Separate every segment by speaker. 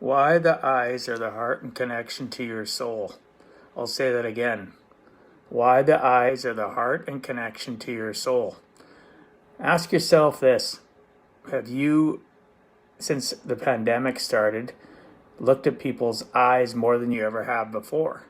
Speaker 1: Why the eyes are the heart and connection to your soul. I'll say that again. Why the eyes are the heart and connection to your soul. Ask yourself this. Have you, since the pandemic started, looked at people's eyes more than you ever have before?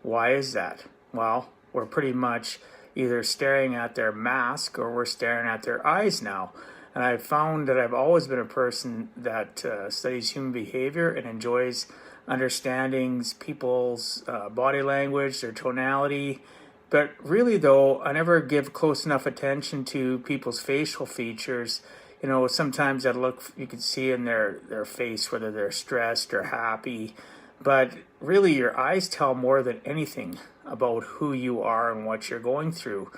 Speaker 1: Why is that? Well, we're pretty much either staring at their mask or we're staring at their eyes now. And I've found that I've always been a person that studies human behavior and enjoys understanding people's body language, their tonality. But really, though, I never give close enough attention to people's facial features. You know, sometimes that look you can see in their face whether they're stressed or happy. But really, your eyes tell more than anything about who you are and what you're going through.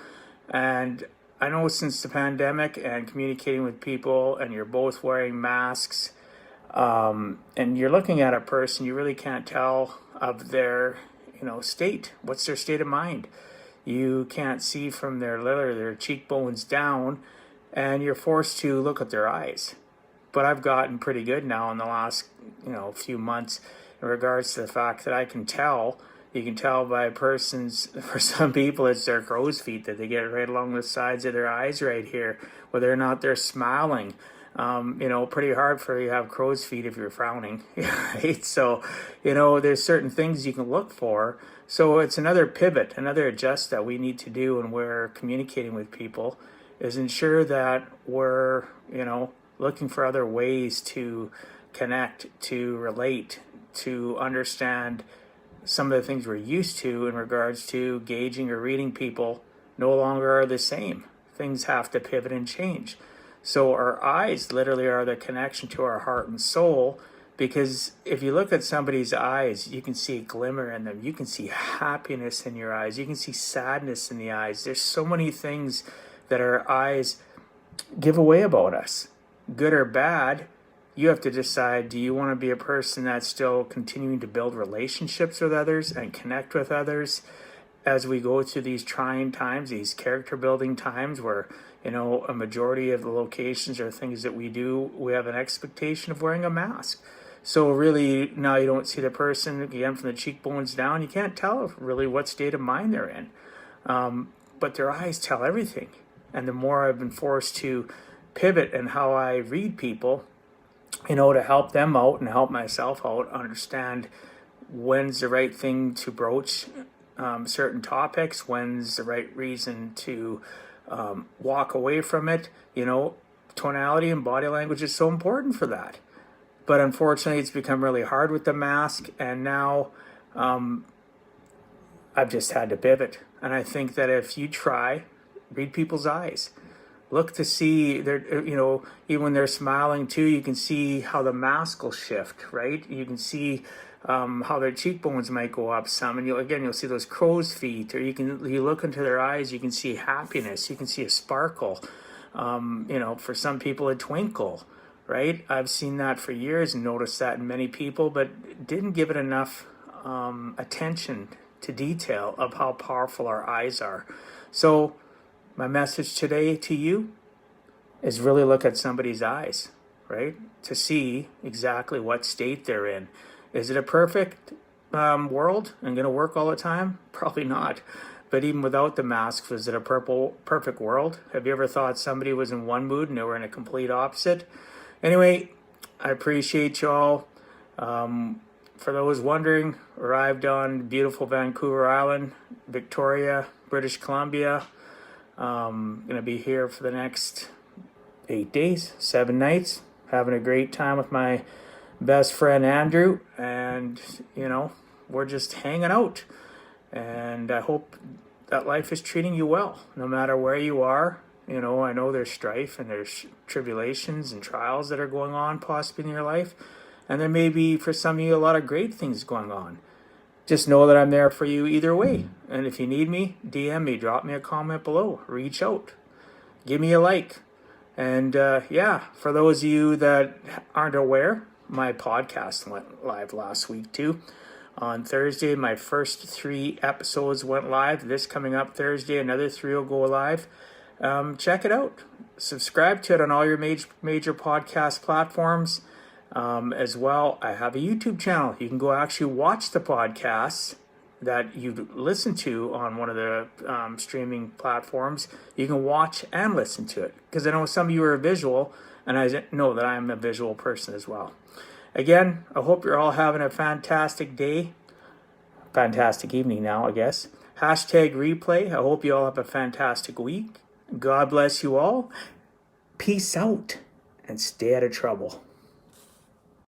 Speaker 1: And I know since the pandemic and communicating with people, and you're both wearing masks, and you're looking at a person, you really can't tell of their, state. What's their state of mind? You can't see from their cheekbones down, and you're forced to look at their eyes. But I've gotten pretty good now in the last, few months in regards to the fact that I can tell. You can tell by persons, for some people, it's their crow's feet that they get right along the sides of their eyes right here, whether or not they're smiling. Pretty hard for you to have crow's feet if you're frowning, right? So, there's certain things you can look for. So it's another pivot, another adjust that we need to do when we're communicating with people is ensure that we're, looking for other ways to connect, to relate, to understand some of the things we're used to in regards to gauging or reading people no longer are the same. Things have to pivot and change. So our eyes literally are the connection to our heart and soul, because if you look at somebody's eyes, you can see a glimmer in them. You can see happiness in your eyes. You can see sadness in the eyes. There's so many things that our eyes give away about us, good or bad. You have to decide, do you want to be a person that's still continuing to build relationships with others and connect with others as we go through these trying times, these character building times where, a majority of the locations or things that we do, we have an expectation of wearing a mask. So really now you don't see the person, again, from the cheekbones down. You can't tell really what state of mind they're in. But their eyes tell everything. And the more I've been forced to pivot in how I read people, to help them out and help myself out, understand when's the right thing to broach certain topics, when's the right reason to walk away from it. Tonality and body language is so important for that. But unfortunately, it's become really hard with the mask, and now I've just had to pivot. And I think that if you read people's eyes. Look to see even when they're smiling too, you can see how the mask will shift, right? You can see how their cheekbones might go up some, and you'll see those crow's feet, or you look into their eyes, you can see happiness, you can see a sparkle, for some people a twinkle, right? I've seen that for years and noticed that in many people, but didn't give it enough attention to detail of how powerful our eyes are. So my message today to you is really look at somebody's eyes, right? To see exactly what state they're in. Is it a perfect world and going to work all the time? Probably not. But even without the masks, is it a perfect world? Have you ever thought somebody was in one mood and they were in a complete opposite? Anyway, I appreciate you all. For those wondering, arrived on beautiful Vancouver Island, Victoria, British Columbia. Going to be here for the next 8 days, 7 nights, having a great time with my best friend Andrew, and we're just hanging out, and I hope that life is treating you well no matter where you are. I know there's strife and there's tribulations and trials that are going on possibly in your life, and there may be for some of you a lot of great things going on. Just know that I'm there for you either way. And if you need me, DM me, drop me a comment below, reach out, give me a like. And for those of you that aren't aware, my podcast went live last week too. On Thursday, my first 3 episodes went live. This coming up Thursday, another 3 will go live. Check it out. Subscribe to it on all your major podcast platforms. As well, I have a YouTube channel. You can go actually watch the podcasts that you listen to on one of the streaming platforms. You can watch and listen to it, because I know some of you are visual, and I know that I'm a visual person as well. Again, I hope you're all having a fantastic day. Fantastic evening now, I guess. Hashtag replay. I hope you all have a fantastic week. God bless you all. Peace out and stay out of trouble.